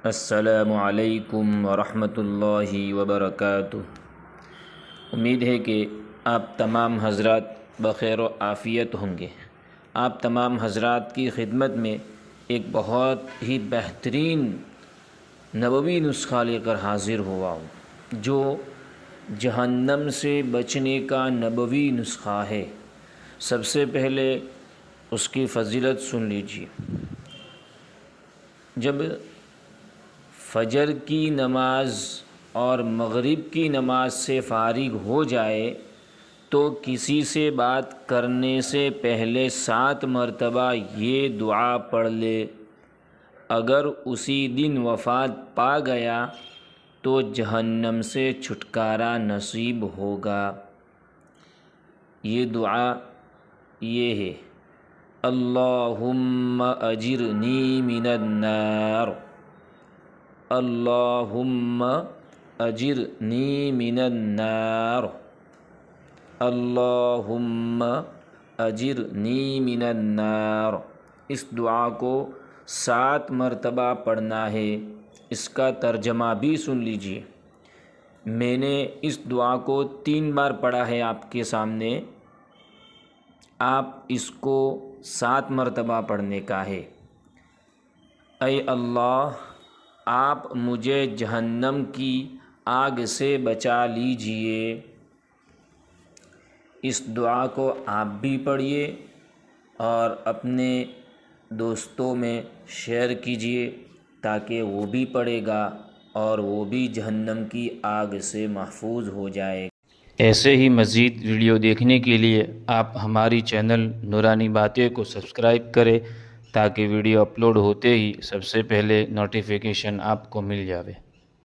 السلام علیکم ورحمۃ اللہ وبرکاتہ۔ امید ہے کہ آپ تمام حضرات بخیر و عافیت ہوں گے۔ آپ تمام حضرات کی خدمت میں ایک بہت ہی بہترین نبوی نسخہ لے کر حاضر ہوا ہوں، جو جہنم سے بچنے کا نبوی نسخہ ہے۔ سب سے پہلے اس کی فضیلت سن لیجیے۔ جب فجر کی نماز اور مغرب کی نماز سے فارغ ہو جائے تو کسی سے بات کرنے سے پہلے 7 مرتبہ یہ دعا پڑھ لے۔ اگر اسی دن وفات پا گیا تو جہنم سے چھٹکارا نصیب ہوگا۔ یہ دعا یہ ہے: اللہم اجرنی من النار، اللہم اجرنی من النار، اللہم اجرنی من النار۔ اس دعا کو 7 مرتبہ پڑھنا ہے۔ اس کا ترجمہ بھی سن لیجیے۔ میں نے اس دعا کو 3 بار پڑھا ہے آپ کے سامنے، آپ اس کو 7 مرتبہ پڑھنے کا ہے۔ اے اللہ، آپ مجھے جہنم کی آگ سے بچا لیجئے۔ اس دعا کو آپ بھی پڑھیے اور اپنے دوستوں میں شیئر کیجیے تاکہ وہ بھی پڑھے گا اور وہ بھی جہنم کی آگ سے محفوظ ہو جائے۔ ایسے ہی مزید ویڈیو دیکھنے کے لیے آپ ہماری چینل نورانی باتیں کو سبسکرائب کریں تاکہ ویڈیو اپلوڈ ہوتے ہی سب سے پہلے نوٹیفیکیشن آپ کو مل جاوے۔